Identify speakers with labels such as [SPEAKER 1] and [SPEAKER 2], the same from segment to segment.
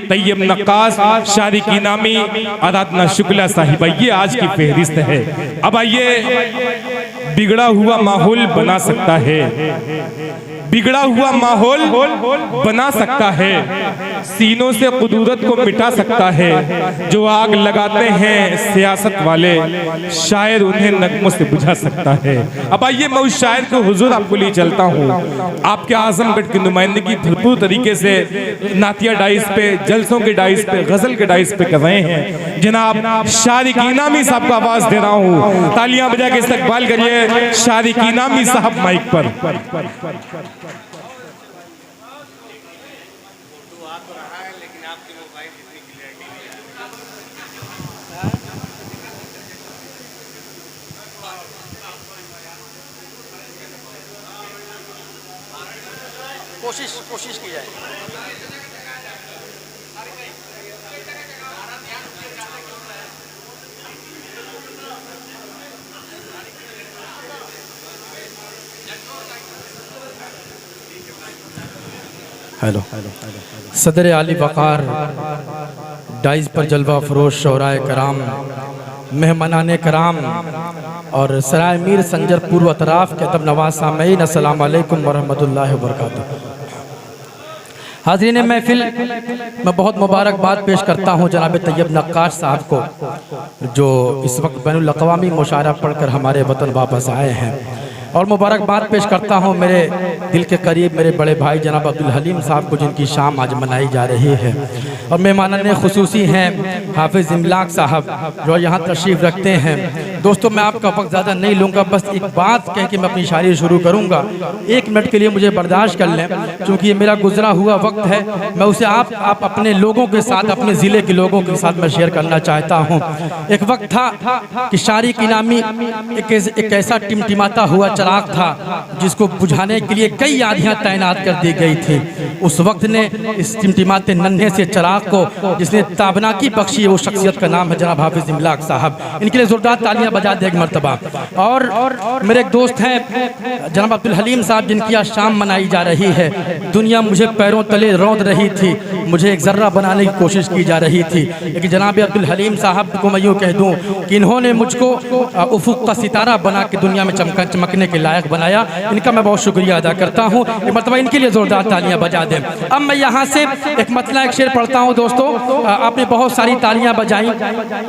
[SPEAKER 1] तैयब नक्काश, शादी की नामी आराधना शुक्ला साहिबा, ये आज की फहरिस्त है। अब आइए, बिगड़ा हुआ माहौल बना सकता है, बिगड़ा हुआ माहौल बना सकता है, सीनों से कुदरत को मिटा सकता है। जो आग लगाते हैं सियासत वाले, शायर उन्हें नगमों से बुझा सकता है। अब आइए, मैं उस शायर के हुजूर आपको लिए चलता हूँ। आपके आजमगढ़ की नुमाइंदगी भरपूर तरीके से नातिया डाइस पे, जलसों के डाइस पे, गजल के डाइस पे कर रहे हैं। जनाब शारिक इनामी साहब को आवाज दे रहा हूँ, तालियां बजा के इस्तकबाल करिए शारिक इनामी साहब माइक पर।
[SPEAKER 2] कोशिश की जाए।
[SPEAKER 3] हेलो, सदर आली वक़ार डाइस पर जलवा फरोश शौराए कराम, मेहमानाने कराम और सराय मीर संजर पूर्व अतराफ़ के अदब नवाज़ सामीन, अस्सलाम वालेकुम वरहमतुल्लाहि वबरकातुहू। हाज़रीन महफ़िल, मैं बहुत मुबारकबाद पेश करता हूँ जनाब तैयब नक्काश साहब को, जो इस वक्त बैनुल अक़वामी मुशायरा पढ़कर हमारे वतन वापस आए हैं। और मुबारकबाद पेश करता हूँ मेरे दिल के करीब मेरे बड़े भाई जनाब अब्दुल हलीम साहब को, जिनकी शाम आज मनाई जा रही है। और मेहमानान खुसूसी हैं हाफिज़ इमलाक साहब, जो यहाँ तशरीफ़ रखते हैं। दोस्तों, मैं आपका वक्त ज़्यादा नहीं लूँगा, बस एक बात कह के मैं अपनी शायरी शुरू करूँगा। 1 मिनट के लिए मुझे बर्दाश्त कर लें, क्योंकि ये मेरा गुजरा हुआ वक्त है। मैं उसे आप अपने लोगों के साथ, अपने ज़िले के लोगों के साथ मैं शेयर करना चाहता हूँ। एक वक्त था कि शारिक इनामी एक ऐसा टिमटिमाता हुआ चराग था जिसको बुझाने के लिए कई आधियाँ तैनात कर दी गई थी। उस वक्त ने इस टिमटिमाते नन्हे से चराग को जिसने ताबनाकी बख्शी है, वो शख्सियत का नाम है जनाब हाफिज़ इमलाक साहब। इनके लिए ज़ोरदार तालियां बजा दे एक मरतबा। और मेरे एक दोस्त हैं जनाब अब्दुल हलीम साहब, जिनकी आज शाम मनाई जा रही है। दुनिया मुझे पैरों तले रौंद रही थी, मुझे एक ज़र्रा बनाने की कोशिश की जा रही थी, लेकिन जनाब अब्दुल हलीम साहब को मैं यूँ कह दूँ कि इन्होंने मुझको उफ़ुक़ का सितारा बना के दुनिया में चमकने के लायक बनाया। इनका मैं बहुत शुक्रिया अदा करता हूँ। एक मरतबा इनके लिए ज़ोरदार तालियां बजा दें। अब मैं यहाँ से एक मतला एक शेर पढ़ता हूँ। दोस्तों, आपने बहुत सारी तालियां बजाई,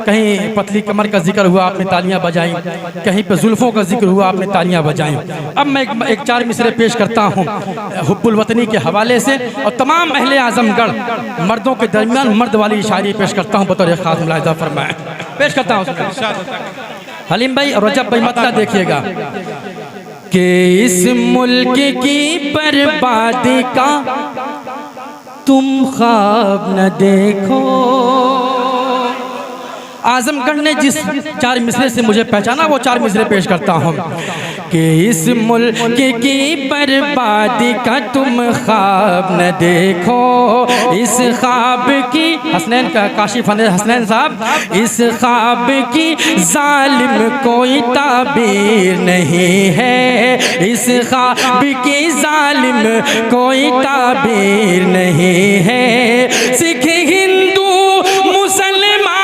[SPEAKER 3] कहीं पतली कमर का जिक्र हुआ आपने तालियां बजाई, कहीं पे जुल्फ़ों का जिक्र हुआ आपने तालियां बजाई। अब मैं एक 4 मिसरे पेश करता हूँ हुब्बुल वतनी के हवाले से, और तमाम अहले आज़मगढ़ मर्दों के दरमियान मर्द वाली शायरी पेश करता हूँ बतौर ख़ास मुलाहिज़ा फरमाएं। पेश करता हूँ हलीम भाई और रजब भाई, मतला देखिएगा कि इस मुल्क की बर्बादी का तुम ख्वाब न देखो। आजमगढ़ ने जिस 4 मिसरे से मुझे पहचाना, वो 4 मिसरे पेश करता हूँ कि इस मुल्क की बर्बादी का तुम ख्वाब न देखो। इस ख्वाब की हसनैन का काशिफ हसनैन साहब, इस ख्वाब की जालिम कोई ताबीर नहीं है। इस ख्वाब की जालिम कोई ताबीर नहीं है। सिख हिंदू मुसलमान,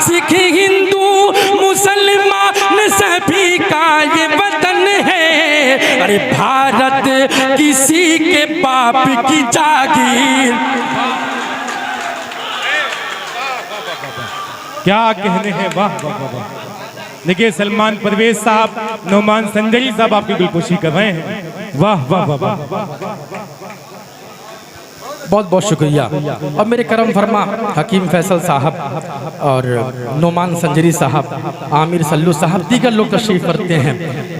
[SPEAKER 3] सिख हिंदू मुसलमान सभी का ये वतन है। अरे भारत किसी के बाप की जागीर।
[SPEAKER 1] क्या कहने हैं, वाह वाह वाह। देखिए सलमान परवेज साहब, नौमान संजरी साहब आपकी दिलखुशी कर रहे हैं। वाह वाह वाह वाह।
[SPEAKER 3] बहुत बहुत शुक्रिया। और मेरे करम फरमा हकीम फैसल साहब और नौमान संजरी साहब, आमिर सल्लू साहब, दीगर लोग तशरीफ़ करते हैं।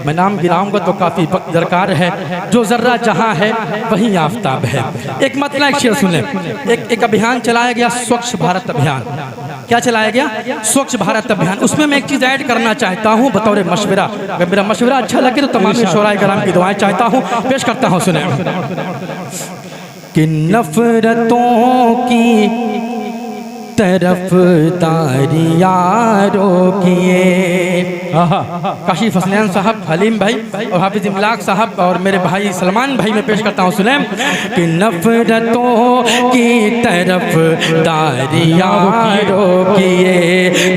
[SPEAKER 3] मैं नाम गिनाऊंगा तो काफ़ी वक्त दरकार है। जो ज़र्रा जहाँ है वहीं आफताब है। एक मतला एक शेर सुने। एक अभियान चलाया गया, स्वच्छ भारत अभियान। क्या चलाया गया? स्वच्छ भारत अभियान। उसमें मैं एक चीज़ ऐड करना चाहता हूँ बतौर मशवरा। अगर मेरा मशवरा अच्छा लगे तो तमाम शोराए कराम की दुआएं चाहता हूँ, पेश करता हूँ, सुने कि नफ़रतों की तरफदारियां रोकिए, काशिफ हसनैन साहब, हलीम भाई और हाफिज इमलाक साहब और मेरे भाई सलमान भाई में पेश करता हूँ। सुने कि नफरतों की तरफ दारियाँ रोकिए,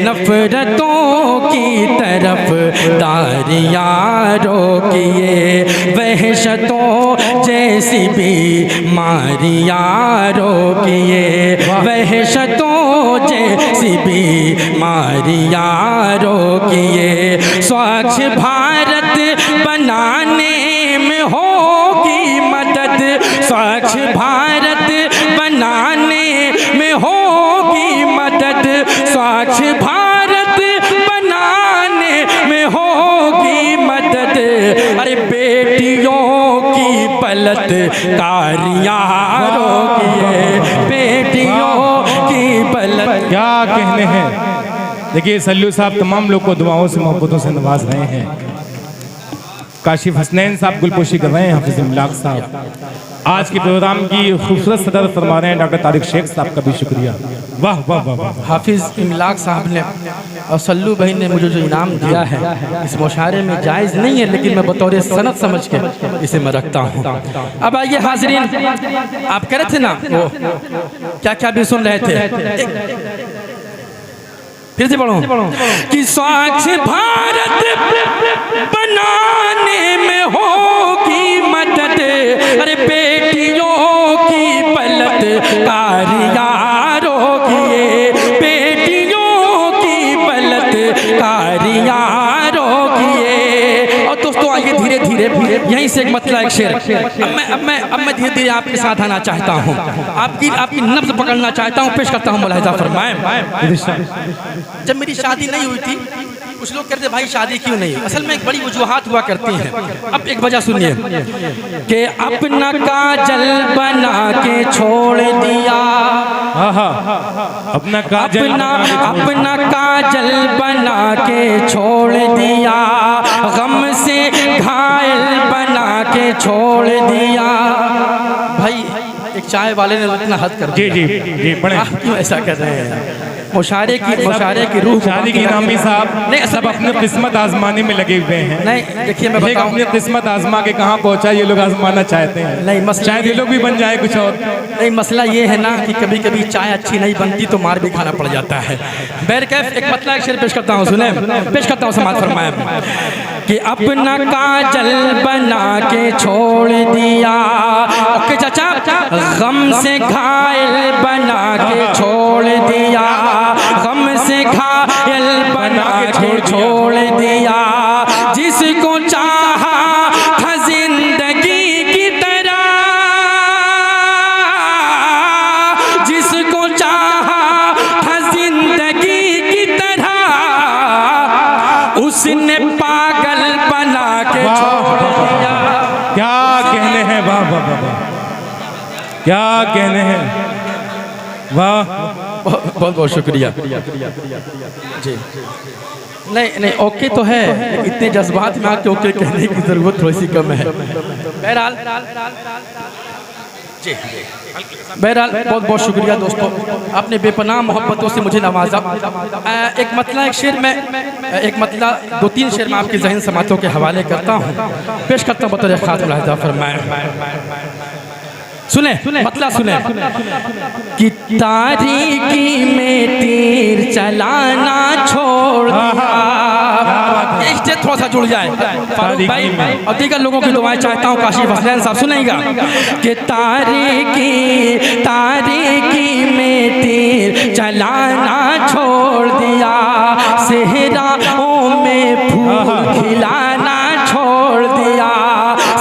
[SPEAKER 3] नफरतों की तरफ दारियाँ रोकिए, वहशतों जैसी बीमारियाँ रोकिए, वहशतों जैसी बीमारियाँ रोकिए, स्वच्छ भारत बनाने में होगी मदद, स्वच्छ भारत बनाने में होगी मदद, स्वच्छ भारत बनाने में होगी मदद, अरे बेटियों की बलात्कारियाँ रोकिए, बेटियों की बलात्कार।
[SPEAKER 1] क्या कहने हैं। देखिए सल्लू साहब तमाम लोग को दुआओं से मोहब्बतों से नवाज रहे हैं। काशिफ हसनैन साहब गुलपोशी कर रहे हैं, हाफिज इमलाक साहब आज के प्रोग्राम की खूबसूरत सदर फरमा रहे हैं। डॉक्टर तारिक शेख साहब का भी शुक्रिया। वाह वाह वाह वाह।
[SPEAKER 3] हाफिज इमलाक साहब ने और सल्लू भाई ने मुझे जो इनाम दिया है इस मुशायरे में जायज़ नहीं है, लेकिन मैं बतौर सनद समझ के इसे मैं रखता हूँ। अब आइए हाज़रीन, आप कह रहे थे ना वो क्या क्या भी सुन रहे थे, फिर से पढ़ो कि स्वच्छ भारत बनाने में होगी मदद, अरे बेटियों की बलात्कारियाँ रोकिए, बेटियों की बलात्कारियाँ रोकिए। और दोस्तों आइए धीरे धीरे यहीं से एक मतलब एक शेर, अब मैं धीरे धीरे आपके साथ आना चाहता हूँ, आपकी नब्ज पकड़ना चाहता हूँ। पेश करता हूँ मुलाहिजा फरमाएं। जब मेरी शादी नहीं हुई थी कुछ लोग कहते भाई शादी क्यों नहीं, असल में एक बड़ी वजूहात हुआ करती हैं। अब एक वजह सुनिए कि अपना काजल बना के छोड़ दिया, अपना काजल बना के छोड़ दिया, गम से घायल बना के छोड़ दिया। भाई एक चाय वाले ने इतना हद कर दिया।
[SPEAKER 1] जी जी जी पढ़े।
[SPEAKER 3] आप क्यों ऐसा कर रहे हैं। मुशायरे की रूह
[SPEAKER 1] शादी की नामी साहब नहीं सब अपनी किस्मत आजमाने में लगे हुए हैं।
[SPEAKER 3] नहीं देखिए मैं बताऊं,
[SPEAKER 1] अपनी किस्मत आजमा के कहाँ पहुंचा ये लोग आजमाना चाहते हैं।
[SPEAKER 3] नहीं मसला
[SPEAKER 1] शायद ये लोग भी बन जाए कुछ और।
[SPEAKER 3] नहीं मसला ये है ना कि कभी कभी चाय अच्छी नहीं बनती तो मार भी खाना पड़ जाता है। बैरकैफ एक मतलब एक शेर पेश करता हूँ, सुने पेश करता हूँ समाज फरमाया कि अपना काजल बना के छोड़ दिया, ओके चाचा, गम से घायल बना के छोड़ दिया, गम से घायल बना के छोड़ दिया, जिसको चाहा था जिंदगी की तरह, जिसको चाहा था जिंदगी की तरह, उसने पागल बना के छोड़ दिया।
[SPEAKER 1] क्या कहने हैं, वाह वाह वाह, क्या कहने हैं, वाह।
[SPEAKER 3] बहुत बहुत शुक्रिया जी। नहीं ओके तो है, इतने जज्बात में आके ओके कहने की जरूरत थोड़ी सी कम है। बहरहाल जी बहरहाल बहुत बहुत शुक्रिया दोस्तों, आपने बेपनाह मोहब्बतों से मुझे नवाजा। एक मतलब एक शेर में एक मतलब 2-3 शेर में आपके जहन समातों के हवाले करता हूँ, पेश करता हूँ बतौर खास मुलाहिजा फरमाएं। सुने मतलब सुने कि तारीकी में तीर चलाना छोड़ दिया। इससे थोड़ा सा जुड़ जाए फारूक भाई और दीगर लोगों की दुआएं चाहता हूँ। काशिफ हसनैन साहब सुनेगा कि तारीकी में तीर चलाना छोड़ दिया, सेहराओं में फूल खिलाना छोड़ दिया,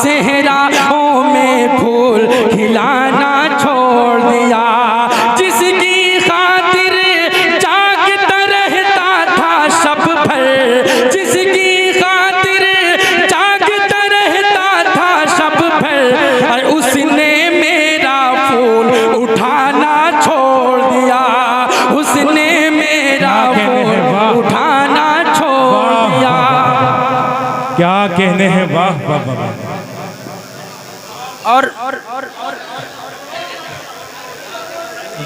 [SPEAKER 3] सेहराओं में फूल खिलाना छोड़ दिया, जिसकी खातिर जागता रहता था शब भर, जिसकी खातिर जागता रहता था शब भर, और उसने मेरा फूल उठाना छोड़ दिया, उसने मेरा फूल उठाना छोड़ दिया।
[SPEAKER 1] क्या कहने हैं, वाह वाह वाह।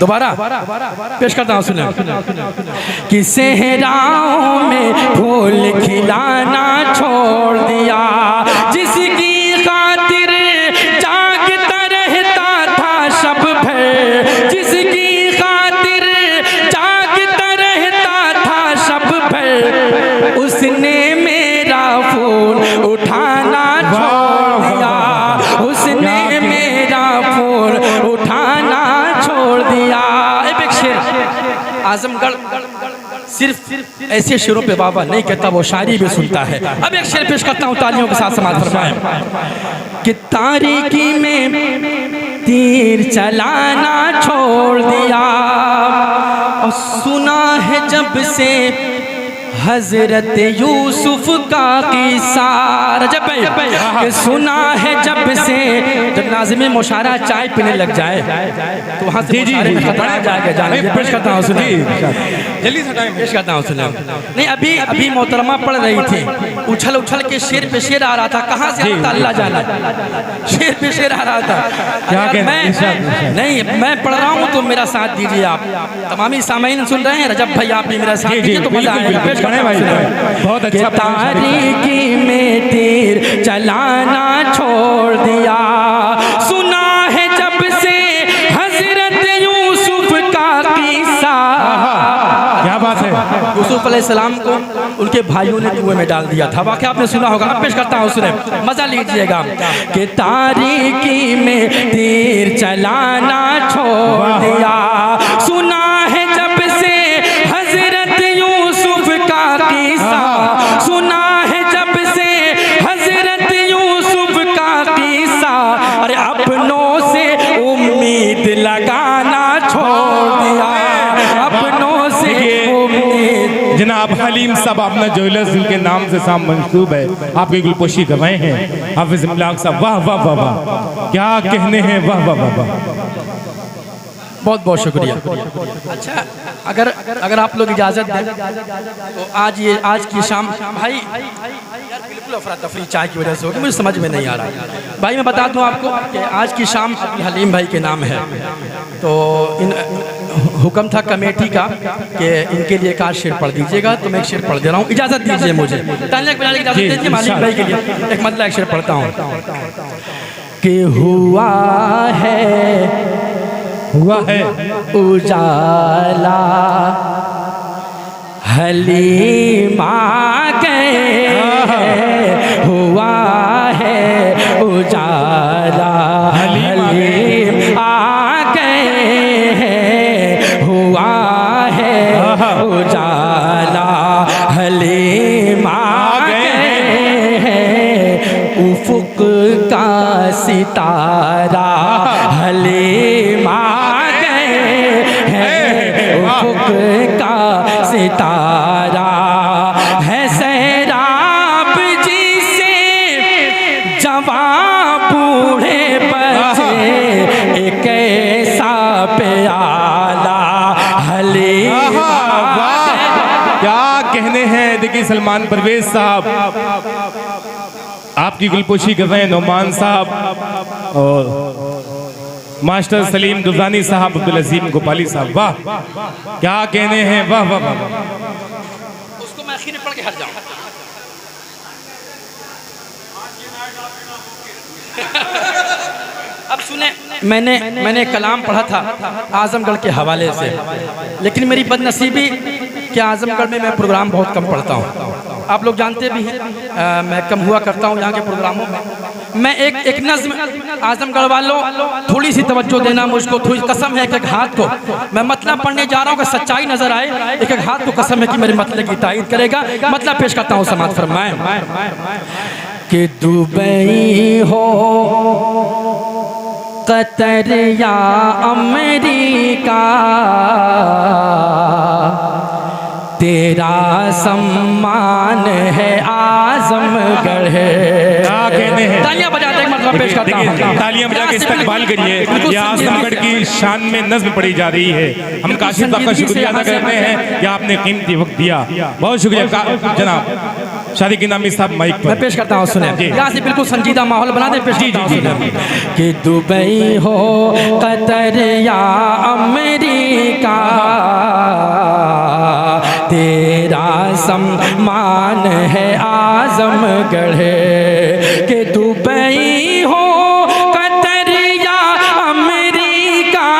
[SPEAKER 3] दोबारा पेश करता हूँ, सुने। कि सेहराओं में फूल खिलाना छोड़ दिया, जिसकी खातिर जागता रहता था शब भर, जिसकी खातिर जागता रहता था शब भर, उसने मेरा फोन उठाना छोड़ दिया, उसने मेरा फोन उठाना छोड़ दिया। एक शेर आजमगढ़ सिर्फ ऐसे शेरों पे बाबा नहीं कहता, वो शायरी भी सुनता है। अब एक शेर पेश करता हूँ, तालियों के साथ समाज फरमाएं। कि तारीकी में तीर चलाना छोड़ दिया, और सुना है जब से हजरत यूसुफ का किस्सा, जब सुना है जब से, जब नाज़िम मुशारा चाय पीने लग जाए तो वहाँ से पेश करता हूँ, सुनिए जल्दी से टाइम पेश करता हूँ, सुनिए। नहीं, अभी मोहतरमा पढ़ रही थी, उछल उछल के शेर पे शेर आ रहा था, कहाँ से आता अल्लाह जाना, शेर पे शेर आ रहा था। मैं पढ़ रहा हूँ तो मेरा साथ दीजिए आप, तमामी सामीन सुन रहे हैं, रजब भाई आप भी मेरा साथ दीजिए तो मजा आएगा।
[SPEAKER 1] बहुत अच्छा।
[SPEAKER 3] तारीकी में तीर चलाना छोड़ दिया, सुना है जब से हजरत यूसुफ का किस्सा।
[SPEAKER 1] क्या बात है।
[SPEAKER 3] यूसुफ अलैहिस्सलाम को उनके भाइयों ने कुएं में डाल दिया था, वाक़या आपने सुना होगा। अब पेश करता हूँ, सुने, मजा लीजिएगा। कि तारीकी में तीर चलाना छोड़ दिया, सुना है जब से हजरत यूसुफ का किस्सा, सुना है जब से हजरत यूसुफ का किस्सा। अरे अपनों से उम्मीद लगाना छोड़ दिया, अपनों से उम्मीद।
[SPEAKER 1] जनाब हलीम साहब अपना ज्वेलर्स के नाम से साम मंसूब है, आपकी गुलपोशी कर रहे हैं। हाफिज इमलाक साहब, वाह वाह वाह वाह, क्या कहने हैं, वाह वाह वाह वाह,
[SPEAKER 3] बहुत बहुत शुक्रिया। अच्छा, अगर आप लोग इजाज़त दें तो आज की शाम भाई यार बिल्कुल अफरा तफरी चाय की वजह से होगी, मुझे समझ में नहीं आ रहा भाई। मैं बता दूं आपको कि आज की शाम हलीम भाई के नाम है, तो इन हुक्म था कमेटी का कि इनके लिए एक आध शेर पढ़ दीजिएगा, तो मैं एक शेर पढ़ दे रहा हूँ, इजाज़त दीजिए मुझे, तालियां बजाने की इजाज़त दीजिए मालिक भाई के लिए। एक मतलब एक शेर पढ़ता हूँ। कि हुआ है उजाला, हलीमा गए, हुआ है उजाला, हलीम आ गए, हुआ है उजाला, हलीम आ गए, उफुक का सितारा हलीम आ गए हैं, उफुक का सितारा है, सैराब जी से जवां बूढ़े बच्चे, एक ऐसा प्याला हलीम।
[SPEAKER 1] क्या कहने हैं। देखिए सलमान परवेज साहब आपकी गुलपोशी कर रहे हैं, नौमान साहब और मास्टर सलीम दुजानी साहब, अब्दुल अजीम गोपाली साहब, वाह क्या कहने हैं, वाह वाह वाह।
[SPEAKER 3] उसको मैं आखिर में पढ़ के हट जाऊं। अब सुने, मैंने कलाम पढ़ा था आजमगढ़ के हवाले से, लेकिन मेरी बदनसीबी कि आजमगढ़ में मैं प्रोग्राम बहुत कम पढ़ता हूँ, आप लोग जानते भी हैं, मैं कम हुआ करता हूँ यहाँ के प्रोग्रामों में। मैं एक नज़्म आजमगढ़ वालों थोड़ी सी तवज्जो देना मुझको, थोड़ी कसम है एक हाथ को मैं मतलब पढ़ने जा रहा हूँ कि सच्चाई नजर आए, एक हाथ को कसम है कि मेरे मतलब की तायीद करेगा। मतलब पेश करता हूँ, समात फरमाएं। कि दुबई हो कतर या अमेरिका, तेरा सम्मान है आजमगढ़ है। तालियां बजाते हैं, मतलब पेश करता हूं,
[SPEAKER 1] तालियां बजा के इस्तकबाल करिए। ये आजमगढ़ की शान में नज़्म पढ़ी जा रही है। हम काशिफ साहब का शुक्रिया अदा करते हैं कि आपने कीमती वक्त दिया, बहुत शुक्रिया जनाब। शादी की नामी साहब माइक
[SPEAKER 3] मैं
[SPEAKER 1] पर
[SPEAKER 3] पेश करता हूँ, सुने। यहाँ से बिल्कुल संजीदा माहौल बना दे, पेश करता हूँ, सुने। कि दुबई हो, कतर या अमेरिका, तेरा सम्मान है आजमगढ़। कि दुबई हो, कतर या अमेरिका,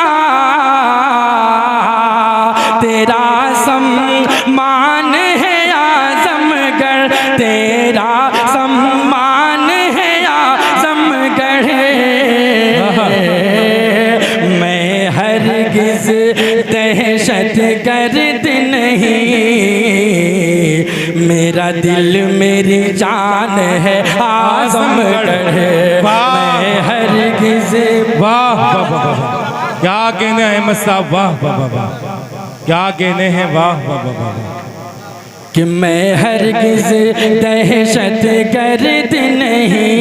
[SPEAKER 3] तेरा सम्मान है आजमगढ़, तेरा सम्मान है आजमगढ़। मैं हरगिज़ दहशत गर्द नहीं, मेरा दिल मेरी जान है आजमगढ़। मैं हरगिज़
[SPEAKER 1] वाह वाह वाह, क्या कहने हैं अहमद साहब, वाह वाह वाह वाह, क्या कहने हैं, वाह वाह वाह वाह।
[SPEAKER 3] कि मैं हरगिज़ दहशत गर्द नहीं,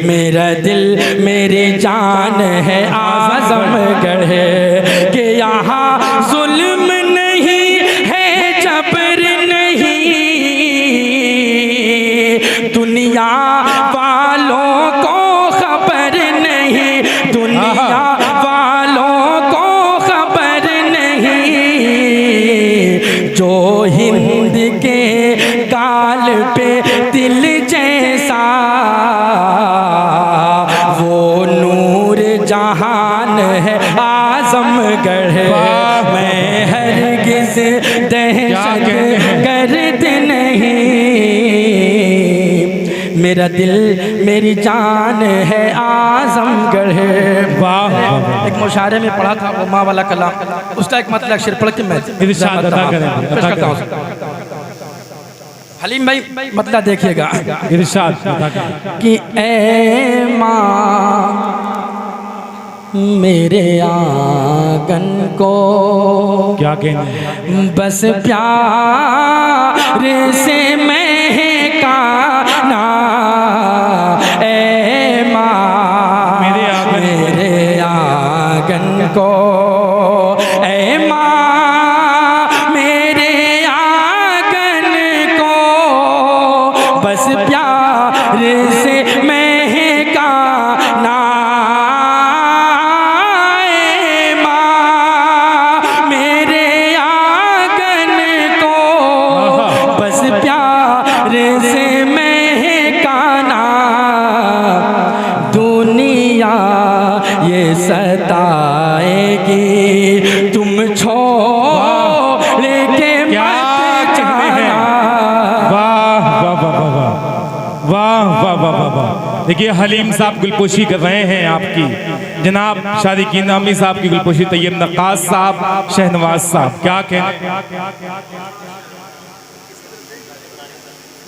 [SPEAKER 3] मेरा दिल मेरी जान है आजमगढ़। कि यहाँ जुल्म नहीं है, जबर नहीं, दुनिया वालों को खबर नहीं, दुनिया वालों को खबर नहीं। जो हिंद के गाल पे दिल जैसा, वो नूर जहान है आजमगढ़। मैं हरगिज़ दहशत गर्द नहीं, मेरा दिल मेरी जान है आजमगढ़।
[SPEAKER 1] वाह,
[SPEAKER 3] एक मुशायरे में पढ़ा था वो माँ वाला कलाम, उसका एक मतलब शेर पढ़ के मैं
[SPEAKER 1] इरशाद अदा करें,
[SPEAKER 3] पेश करता हूँ। हलीम भाई मतलब देखिएगा,
[SPEAKER 1] इरशाद अदा करें।
[SPEAKER 3] कि ऐ माँ मेरे आंगन को
[SPEAKER 1] क्या कहने,
[SPEAKER 3] बस प्यार से महकाना। ऐ माँ मेरे आंगन को, ऐ माँ मेरे आंगन को, बस प्यार से महकाना। ऐ माँ मेरे आंगन को, बस प्यार से महकाना। दुनिया ये सताएगी, तुम छोड़ के मत जाना।
[SPEAKER 1] वाह वाह वाह वाह वाह वाह वाह वाह वाह वाह। देखिए हलीम साहब गुलपोशी कर रहे हैं आपकी, जनाब शादी की नामी साहब की गुलपोशी तैयब नक्काश साहब, शहनवाज साहब, क्या कहने।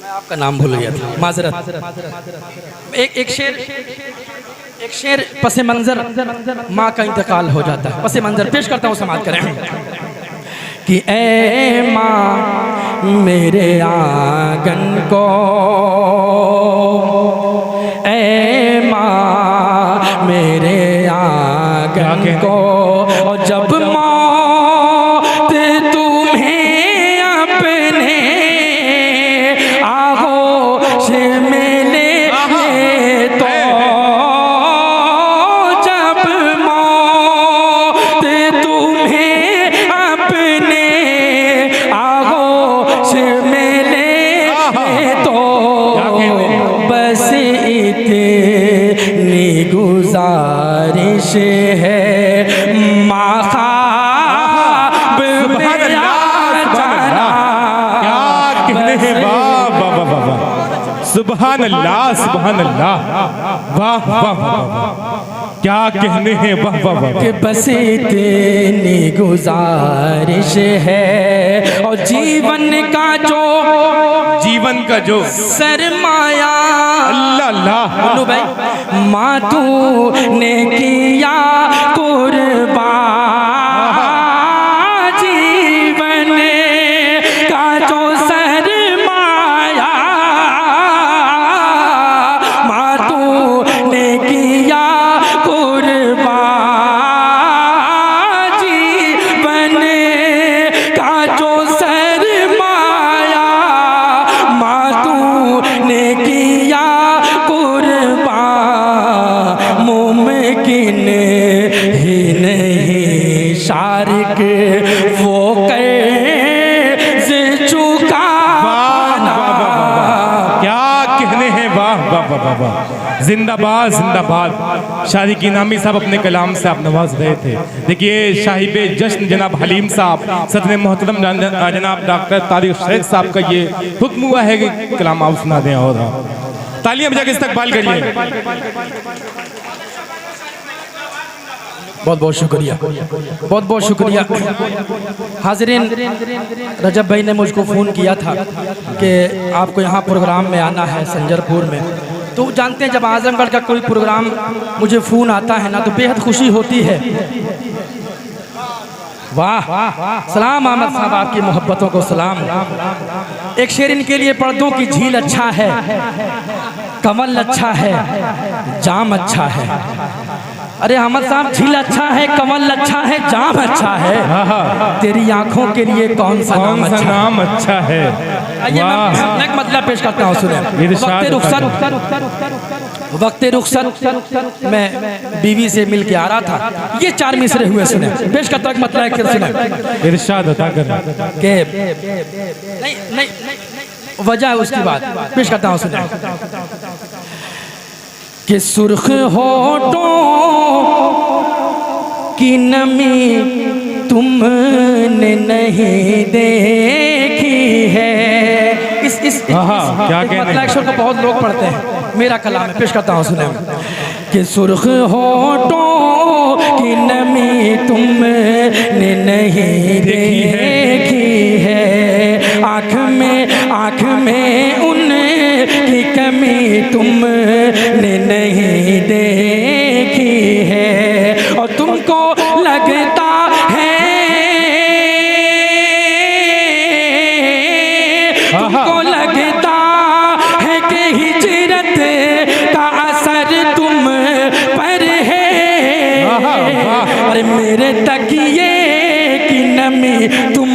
[SPEAKER 3] मैं आपका नाम भूल गया था, माजरत। एक शेर पसे मंजर माँ का इंतकाल हो जाता है, पसे मंजर पेश करता हूँ, समाप्त करें। कि ऐ माँ मेरे आंगन को, ऐ माँ मेरे आंगन को, और जब मौत तुम्हें अपने आगोश में ले तो, जब मौत तुम्हें अपने आगोश में ले तो, बस इतनी गुजारिश है माँ ख्वाब में आ जाना।
[SPEAKER 1] क्या कहने हैं, वाह वाह वाह वाह वाह, सुभान अल्लाह सुभान अल्लाह, वाह वाह वाह वाह, क्या कहने हैं, वाह वाह वाह।
[SPEAKER 3] कि बस इतनी गुजारिश है, और जीवन का जो सरमाया,
[SPEAKER 1] अल्लाह अल्लाह,
[SPEAKER 3] बोलो भाई, माँ तूने किया कुर्बान, जीवन का जो सरमाया, माँ तूने किया कुर्बान, जीवन का जो सरमाया,
[SPEAKER 1] वाह वाह, जिंदाबाद जिंदाबाद। शादी की नामी साहब अपने कलाम से आप नवाज रहे थे। देखिए साहिब जश्न जनाब हलीम साहब, सदर मोहतरम जनाब डॉक्टर तारिक शेख साहब का ये हुक्म हुआ है कि कलाम आप सुना दें, और तालियां बजा के इस्तकबाल करिए।
[SPEAKER 3] बहुत बहुत शुक्रिया, बहुत बहुत शुक्रिया। हाज़रीन, रजब भाई ने मुझको फ़ोन किया था कि आपको यहाँ प्रोग्राम में आना है संजरपुर में। तो जानते हैं जब आज़मगढ़ का कोई प्रोग्राम मुझे फ़ोन आता है ना तो बेहद खुशी होती है। वाह, सलाम अहमद साहब, आपकी मोहब्बतों को सलाम। एक शेर इनके लिए पढ़ दूं कि झील अच्छा है, कमल अच्छा है, जाम अच्छा है। अरे अहमद साहब, झील अच्छा है, कमल अच्छा है, जाम अच्छा है, तेरी आंखों के लिए कौन सा नाम अच्छा है। आइए मैं एक मतलब पेश करता हूँ, सुने। वक्त रुखसत मैं बीवी से मिल के आ रहा था, ये 4 मिसरे हुए, सुने। पेश करता हूँ मतलब फिर सुने।
[SPEAKER 1] इरशाद अता कर
[SPEAKER 3] के नहीं वजह है उसकी बात पेश करता हूँ, सुने। कि सुर्ख होठों की नमी तुमने नहीं देखी है। इस
[SPEAKER 1] क्या कहने
[SPEAKER 3] अक्षर को बहुत लोग पढ़ते हैं, मेरा कलाम है, पेश करता हूँ, सुने। कि सुर्ख होठों की नमी तुमने नहीं देखी है, आँख में उनकी कमी तुमने नहीं देखी है, और तुमको लगता है, तुमको लगता है कि हिजरत का असर तुम पर है। अरे मेरे तकिए की नमी तुम